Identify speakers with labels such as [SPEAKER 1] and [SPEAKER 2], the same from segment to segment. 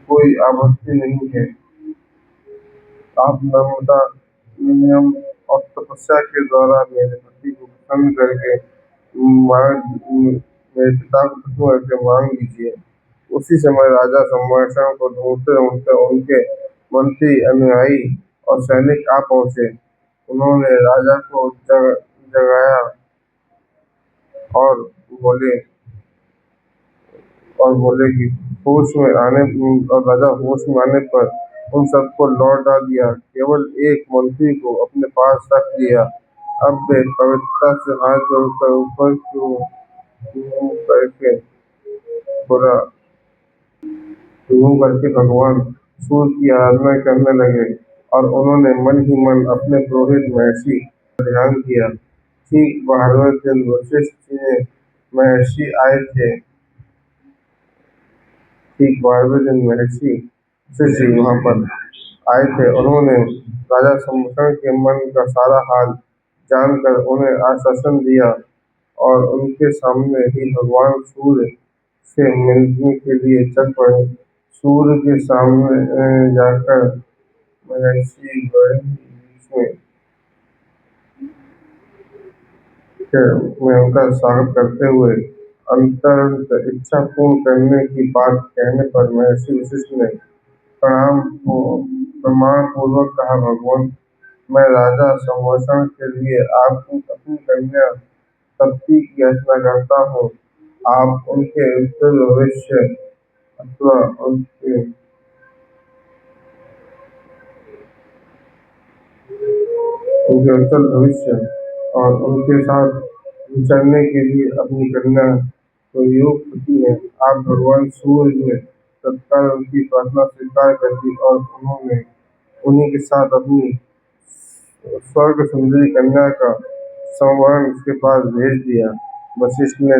[SPEAKER 1] कोई आपत्ति नहीं है। आप नर्मदा नियम और तपस्या के द्वारा मेरे पति को प्रसन्न करके मेरे पिता को प्रसन्न करके मांग लीजिए। उसी समय राजा सम्राट को ढूंढते ढूंढते उनके मंत्री, अनुयायी और सैनिक आ पहुंचे। उन्होंने राजा को जगाया और बोले कि होश में आने और राजा होश में आने पर उन सबको लौटा दिया, केवल एक मंत्री को अपने पास रख लिया। अब वे पवित्रता से हाथ जोड़कर ऊपर की ओर मुंह करके भगवान सूर्य की आराधना करने लगे और उन्होंने मन ही मन अपने पुरोहित महर्षि का ध्यान किया। ठीक 12वें दिन वशिष्ठ जी ने महर्षि आए थे। ठीक 12वें दिन महर्षि वशिष्ठ जी वहां पर आए थे। उन्होंने राजा सम्राट के मन का सारा हाल जानकर उन्हें आश्वासन दिया और उनके सामने ही भगवान सूर्य से मिलने के लिए चल पड़े। सूर्य के सामने जाकर महर्षि बड़े ही बीच में उनका स्वागत करते हुए अंतरंत इच्छा पूर्ण करने की बात कहने पर महर्षि वशिष्ठ ने प्रमाण पूर्वक कहा, भगवान, मैं राजा संवत्सर के लिए आपकी अपनी कन्या तप्ती की याचना करता हूँ। आप उनके उत्तर भविष्य अथवा उनके उत्तर भविष्य और उनके साथ विचरने के लिए अपनी कन्या को योग्य है। आप भगवान सूर्य ने तत्काल उनकी प्रार्थना स्वीकार कर दी और उन्होंने उन्हीं के साथ अपनी स्वर्ग सुंदरी कन्या का संवरण उसके पास भेज दिया। वशिष्ठ ने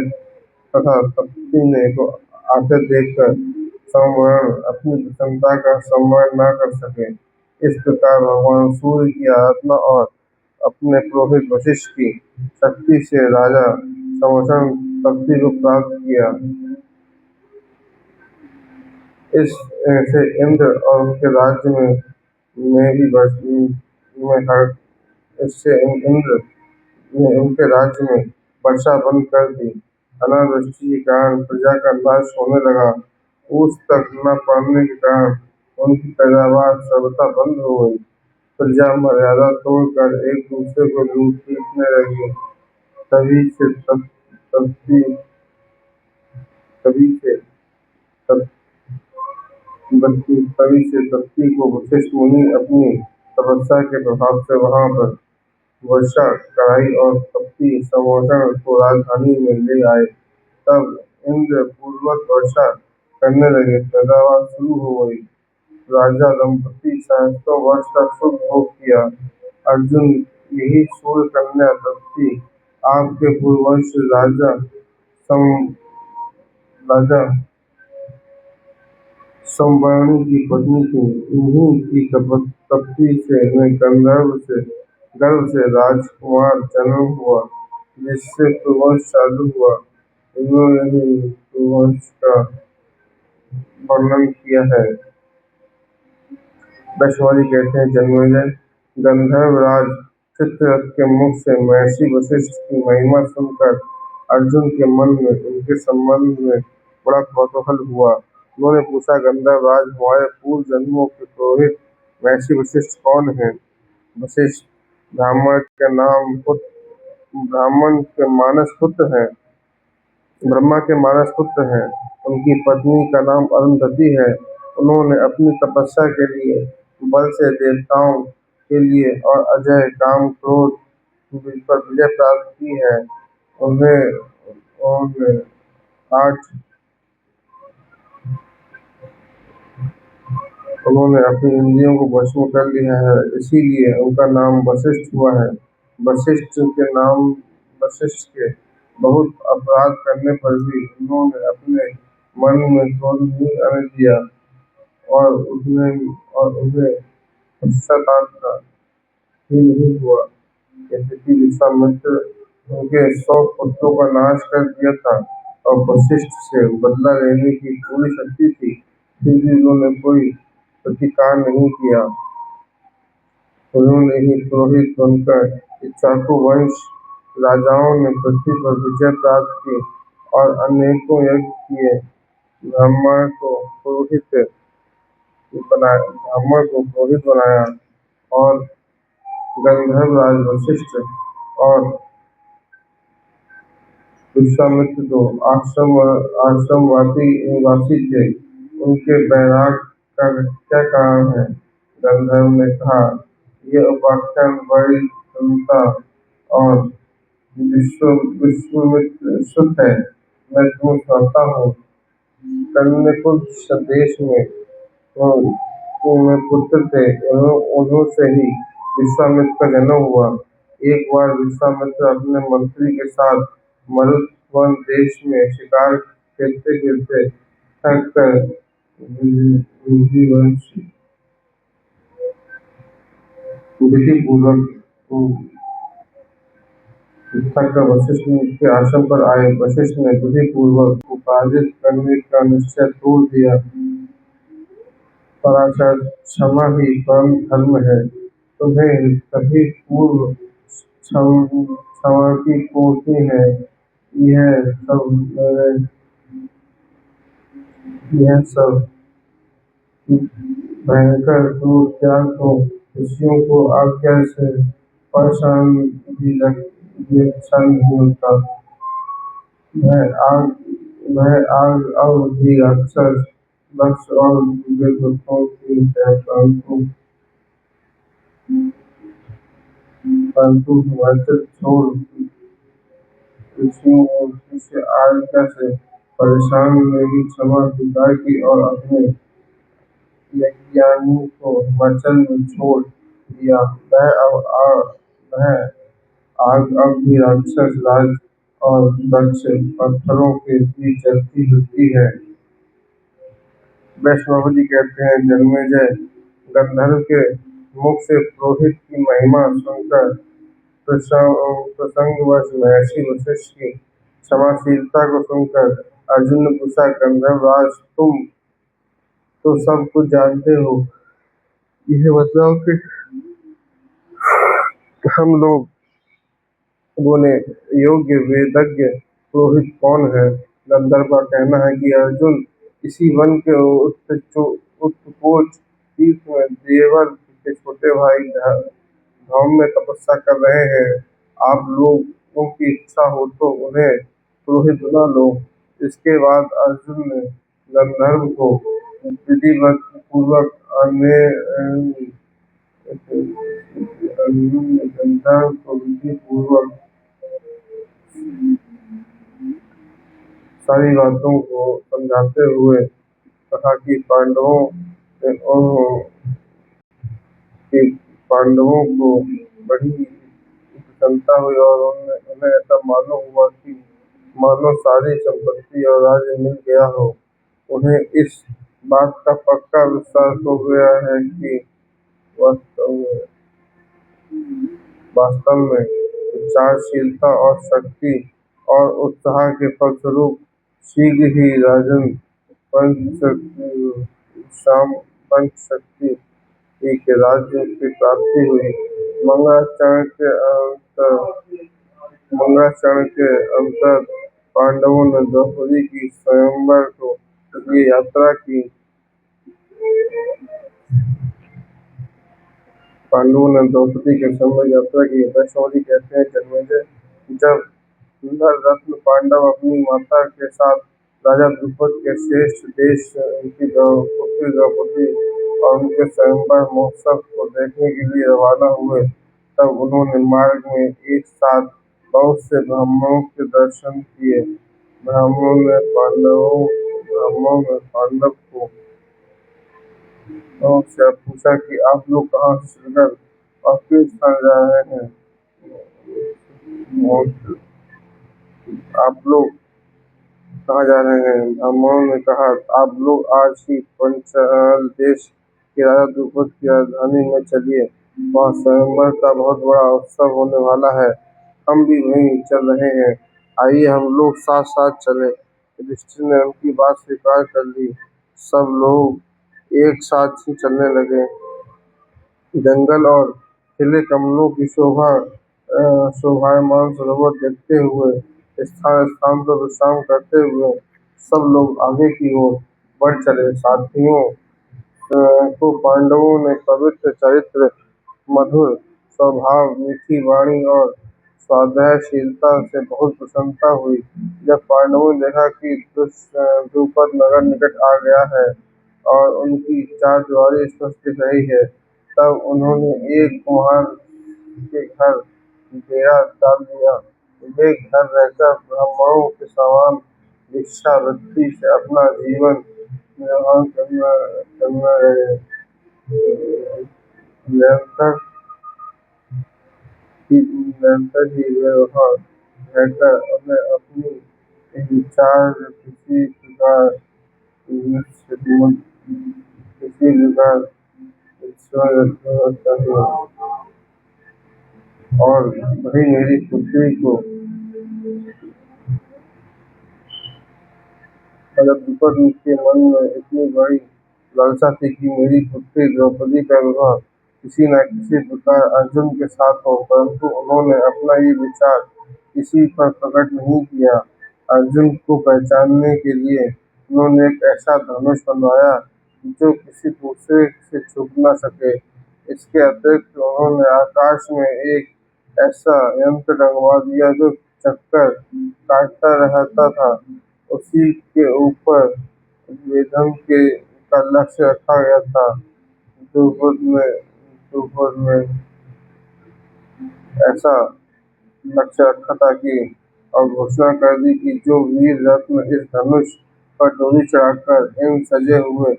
[SPEAKER 1] तथा तप्ती ने को आते देखकर संवरण अपनी प्रसन्नता का संवरण न कर सके। इस प्रकार भगवान सूर्य की आराधना और अपने पुरोहित वशिष्ठ की शक्ति से राजा संवत्सर तप्ती को प्राप्त किया। इससे इंद्र और उनके राज्य में भी इससे इंद्र ने उनके राज्य में वर्षा बंद कर दी। अनावृष्टि के कारण प्रजा का नाश होने लगा। ओस तक न पड़ने के कारण उनकी पैदावार सर्वथा बंद हो गई। प्रजा मर्यादा तोड़कर एक दूसरे को लूट पीटने लगी। तभी से तप्ती को वशिष्ठ मुनि अपनी तपस्या के प्रभाव से वहां पर वर्षा कराई और तप्ती संवत्सर को राजधानी में ले आए। तब इंद्र पूर्वक वर्षा करने लगे। पैदावार शुरू हो गई। राजा दंपति सहस्त्रों वर्ष तक सुख भोग किया। अर्जुन, यही सूर्य कन्या तप्ती आपके पूर्ववंश राजा संवर्णी की पत्नी थी। इन्हीं की तप्ती से गर्भ से राजकुमार जन्म हुआ, जिससे पूर्ववंश चालू हुआ। इन्होंने ही पूर्ववंश का वर्णन किया है। वैशंपायन कहते हैं, जन्मेजय, गंधर्वराज चित्ररथ के मुख से महर्षि वशिष्ठ की महिमा सुनकर अर्जुन के मन में उनके संबंध में बड़ा कौतूहल हुआ। उन्होंने पूछा, गंधर्वराज, हमारे पूर्व जन्मों के पुरोहित महर्षि वशिष्ठ कौन हैं? वशिष्ठ ब्राह्मण के मानस पुत्र हैं, ब्रह्मा के मानस पुत्र हैं। उनकी पत्नी का नाम अरुंधति है। उन्होंने अपनी तपस्या के लिए बल से देवताओं के लिए और अजय काम क्रोध पर विजय प्राप्त की है। उन्हें 8 उन्होंने अपनी इंद्रियों को वश में कर लिया है, इसीलिए उनका नाम वशिष्ठ हुआ है। वशिष्ठ के बहुत अपराध करने पर भी उन्होंने अपने मन में क्रोध नहीं आने दिया और उन्हें पश्चाताप ही नहीं हुआ। यद्यपि विश्वामित्र उनके 100 पुत्रों का नाश कर दिया था और वशिष्ठ से बदला लेने की पूरी शक्ति थी, फिर भी उन्होंने कोई प्रतिकार नहीं किया। उन्होंने ही पुरोहित बनकर इक्ष्वाकु वंश राजाओं ने पृथ्वी पर विजय प्राप्त की और अनेकों यज्ञ किए। ब्राह्मण को पुरोहित बनाया और गंधर्व राज वशिष्ठ और विश्वामित्र तो आश्रम वासी थे। उनके वैराग का क्या कारण है? गंधर्व ने कहा, यह उपाख्यान बड़ी क्षमता और विश्वामित्र शुद्ध है। मैं तुम्हें सुनाता हूँ। कन्याकुब्ज देश में पुत्र थे। उन्हीं से ही विश्वामित्र का जन्म हुआ। एक बार विश्वामित्र अपने मंत्री के साथ मरुत वन देश में शिकार खेलते खेलते थक कर विधिपूर्वक वशिष्ठ के आश्रम पर आए। वशिष्ठ ने विधिपूर्वक उपार्जित करने का निश्चय तोड़ दिया। पराशर, क्षमा ही परम धर्म है। तुम्हें सभी पूर्व क्षमा की पूर्ति है। यह सब भयंकर क्रूर त्याग को ऋषियों को आज्ञा से परेशान भी अच्छा नहीं होता। वह आग और भी राक्षस दक्ष और दूसरे दुष्टों की है, परंतु हिमाचल छोड़ ऋषियों और शिष्य आज्ञा से परेशान ने भी क्षमा स्वीकार की और अपने यज्ञाग्नि को हिमाचल में छोड़ दिया। वह आग अब भी राक्षस राज और दक्ष पत्थरों के बीच जलती हिलती है। वैष्णव जी कहते हैं, जन्मेजय गंधर्व के मुख से पुरोहित की महिमा सुनकर प्रसंगवश महर्षि वशिष्ठ की क्षमाशीलता को सुनकर अर्जुन ने पूछा, गंधर्वराज, तुम तो सब कुछ जानते हो। यह बताओ कि हम लोगों ने योग्य वेदज्ञ पुरोहित कौन है? गंधर्व का कहना है कि अर्जुन, इसी वन के उत्कोच तीर्थ में देवल के छोटे भाई धौम में तपस्या कर रहे हैं। आप लोगों की इच्छा हो तो उन्हें पुरोहित बना लो। इसके बाद अर्जुन ने गंधर्व को विधिवत पूर्वक सारी बातों को समझाते हुए कहा कि पांडवों को बड़ी प्रसन्नता हुई और उन्हें ऐसा मालूम हुआ कि मानो सारी संपत्ति और राज्य मिल गया हो। उन्हें इस बात का पक्का विश्वास हो गया है कि वास्तव में विचारशीलता और शक्ति और उत्साह के फलस्वरूप शीघ्र ही राजन पंचशक्ति के राज्य की प्राप्ति हुई। मंगलाचरण के अंतर पांडवों ने द्रौपदी की स्वयंवर को लिए यात्रा की। वैष्णव जी कहते हैं, जन्मेजय, जब नल-रत्न पांडव अपनी माता के साथ राजा द्रुपद के श्रेष्ठ देश उनकी पुत्री द्रौपदी और उनके स्वयंवर महोत्सव को देखने के लिए रवाना हुए, तब उन्होंने मार्ग में एक साथ बहुत से ब्राह्मणों के दर्शन किए। ब्राह्मणों ने पांडव से पूछा कि आप लोग कहाँ से चलकर और किस स्थान जा रहे हैं? ब्राह्मणों ने कहा, आप लोग आज ही पंचाल देश के राजा द्रुपद की राजधानी में चलिए। वहाँ स्वयंवर का बहुत बड़ा उत्सव होने वाला है। हम भी वहीं चल रहे हैं। आइए हम लोग साथ साथ चले। युधिष्ठिर ने उनकी बात स्वीकार कर ली। सब लोग एक साथ ही चलने लगे। जंगल और खिले कमलों की शोभायमान सरोवर देखते हुए, स्थान स्थान पर विश्राम करते हुए सब लोग आगे की ओर बढ़ चले। साथियों को पांडवों ने पवित्र चरित्र, मधुर स्वभाव, मीठी वाणी और स्वाध्यायशीलता से बहुत प्रसन्नता हुई। जब पांडवों ने देखा कि द्रुपद नगर निकट आ गया है और उनकी चारदीवारी स्पष्ट दिख रही है, तब उन्होंने एक कुम्हार के घर डेरा डाल दिया। वे घर रहकर ब्राह्मणों के समान भिक्षावृत्ति से अपना जीवन निर्वाह करना रहे। निरंतर निरंतर ही वे वहाँ रहकर उन्हें अपनी विचार किसी प्रकार और भाई मेरी पुत्री को द्रुपद के मन में इतनी बड़ी लालसा थी कि मेरी पुत्री द्रौपदी का विवाह किसी न किसी प्रकार अर्जुन के साथ हो, परंतु उन्होंने अपना ये विचार किसी पर प्रकट नहीं किया। अर्जुन को पहचानने के लिए उन्होंने एक ऐसा धनुष बनवाया जो किसी दूसरे से छूट न सके। इसके अतिरिक्त उन्होंने आकाश में एक ऐसा यंत्र डलवा दिया जो चक्कर काटता रहता था। उसी के ऊपर वेदम का लक्ष्य रखा गया था। द्रुपद में ऐसा लक्ष्य रखा था कि और घोषणा कर दी कि जो वीर रत्न इस धनुष पर डोरी चढ़ाकर इन सजे हुए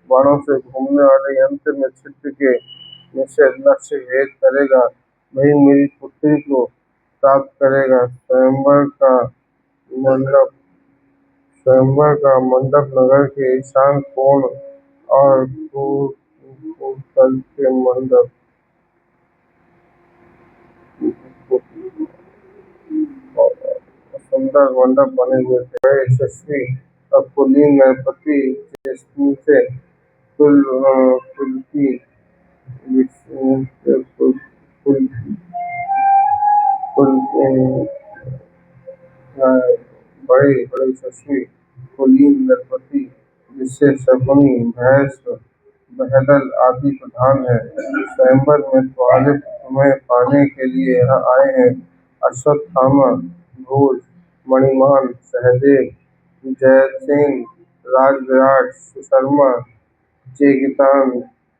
[SPEAKER 1] बाणों से घूमने वाले यंत्र में छिद्र के निश्चय लक्ष्य भेद करेगा, वही मेरी पुत्री को प्राप्त करेगा। स्वयंवर का मंडप नगर के ईशान कोण और तल के सुंदर मंडप बने हुए थे। वह यशस्वी और कुलीन नरपति जिनसे कुल की बड़े बड़े यशस्वी कुलीन नरपति जिससे शकुनी, भैंस, बहदल आदि प्रधान है, स्वयंवर में तुम्हें पाने के लिए यहाँ आए हैं। अश्वत्थामा, भोज, मणिमान, सहदेव, जयसेन, राजविराट, सुशर्मा, चेकितान,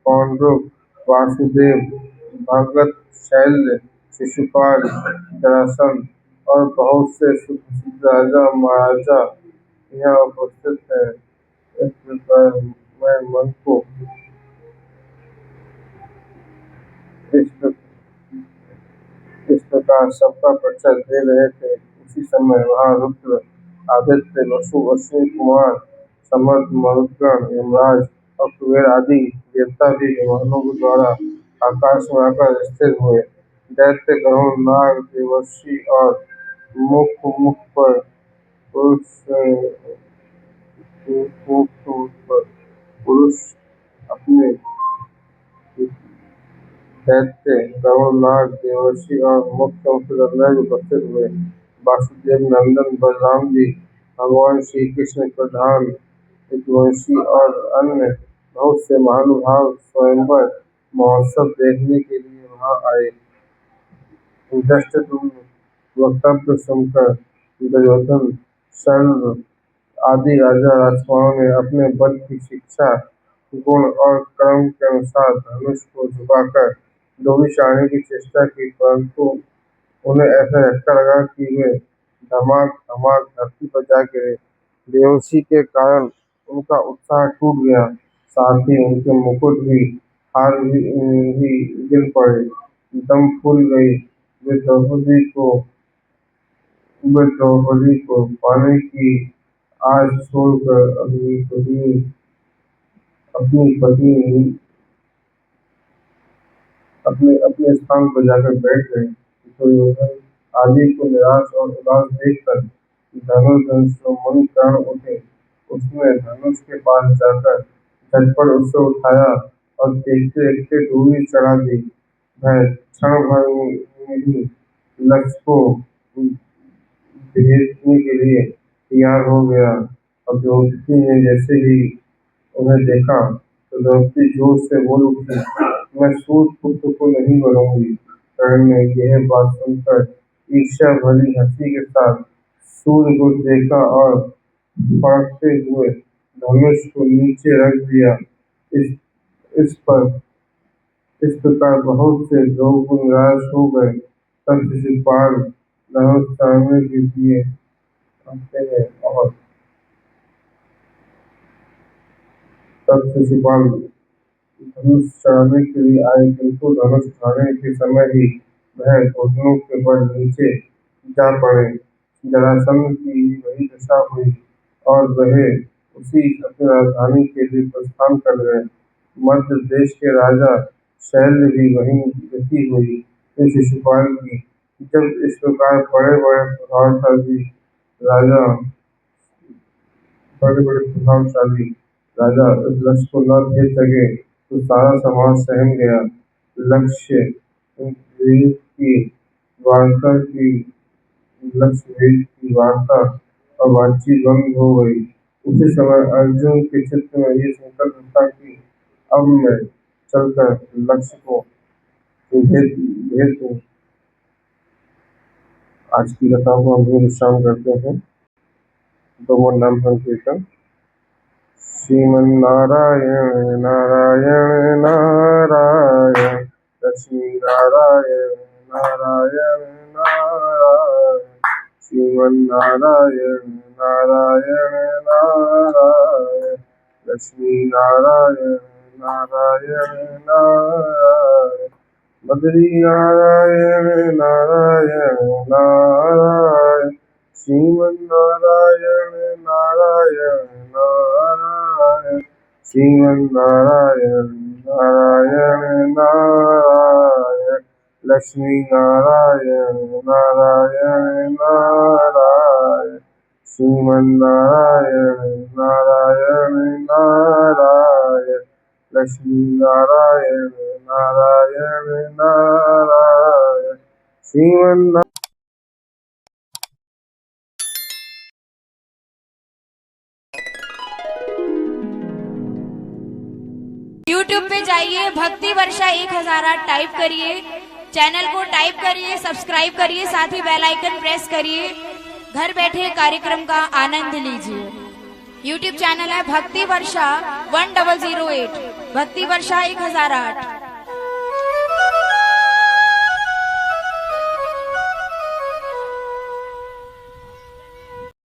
[SPEAKER 1] पौंड्रुक, वासुदेव, भगत, शैल्य, शिशुपाल, जरासंध और बहुत से सुप्रसिद्ध राजा महाराजा यहाँ उपस्थित हैं। इस प्रकार मैं मन को इस प्रकार सबका परिचय दे रहे थे। उसी समय वहाँ रुद्र, आदित्य, वसु, अश्विनी कुमार, समर्थ, मरुद्गण, यमराज और कुबेर आदि देवता भी विमानों के द्वारा आकाश में आकर स्थिर हुए। दैत्य, गरुड़, नाग, देवर्षि और मुख पर पुरुष अपने दैत्य, गरुड़, नाग, देवर्षि और मुख्य गणराज उपस्थित हुए। वासुदेव नंदन बलराम जी, भगवान श्री कृष्ण, प्रधान यदुवंशी और अन्य बहुत से महानुभाव स्वयंवर महोत्सव देखने के लिए वहाँ आए। धृष्टद्युम्न वक्तव्य सुनकर दुर्योधन, शल्य आदि राजा राजकुमारों ने अपने बल की शिक्षा, गुण और कर्म के अनुसार धनुष को झुकाकर डोरी चढ़ाने की चेष्टा की, परंतु उन्हें ऐसा झटका लगा कि वे धमाक धमाक धरती पर जा गिरे। बेहोशी के कारण उनका उत्साह टूट गया, साथ ही उनके मुकुट भी हार भी गिर पड़े, दम फूल गई। वे द्रौपदी को पाने की आस छोड़कर अपने अपने स्थान पर जाकर बैठ गए। दुर्योधन आदि को निराश और उदास देखकर धनुर्धर मन प्राण उठे। उसने धनुष के पास जाकर झटपट उसे उठाया और देखते देखते डोरी चढ़ा दी। वह क्षण भर में ही लक्ष्य को भेजने के लिए तैयार हो गया। अब द्रौपदी ने जैसे ही उन्हें देखा तो द्रौपदी जोर से बोल उठी, मैं सूत पुत्र को नहीं बनूंगी। कर्ण ने यह बात सुनकर ईर्ष्या भरी हंसी के साथ सूर्य को देखा और फड़कते हुए धनुष को नीचे रख दिया। इस इस पर इस प्रकार बहुत से लोग निराश हो गए। तब शिशुपाल धनुष चाहने के लिए आते हैं और तब शिशुपाल धनुष चढ़ाने के लिए आए, किंतु धनुष चढ़ाने के समय ही वह घुटनों के बल नीचे जा पड़े। जरासंध की भी वही दशा हुई और वह उसी अपनी राजधानी के लिए प्रस्थान कर गए। मध्य देश के राजा शैल भी वहीं गति हुई फिर शिशुपाल की। जब इस प्रकार बड़े बड़े प्रभावशाली राजा इस लक्ष्य को न भेज सके तो सारा समाज सहम गया। लक्ष्य भेद की वार्ता की लक्ष्य भेद की वार्ता और बातचीत बंद हो गई। उसी समय अर्जुन के चित्त में ये संकल्प था कि अब मैं चलकर लक्ष्य को भेद दूं। आज की कथा को हम विश्राम करते हैं। दोनों नाम संकीर्तन। श्रीमन्नारायण नारायण नारायण लक्ष्मी नारायण नारायण नारायण श्रीमन्नारायण नारायण नारायण लक्ष्मी नारायण नारायण नारायण बद्री नारायण नारायण नारायण श्रीमन्नारायण नारायण नारायण श्रीमन्नारायण नारायण नारायण लक्ष्मी नारायण नारायण नारायण श्रीमन्नारायण नारायण नारायण लक्ष्मी नारायण नारायण नारायण श्रीमन्नारायण।
[SPEAKER 2] YouTube पे जाइए, भक्ति वर्षा 1008 टाइप करिए, चैनल को टाइप करिए, सब्सक्राइब करिए, साथ ही बेल आइकन प्रेस करिए। घर बैठे कार्यक्रम का आनंद लीजिए। YouTube चैनल है भक्ति वर्षा 1008, भक्ति वर्षा 1008।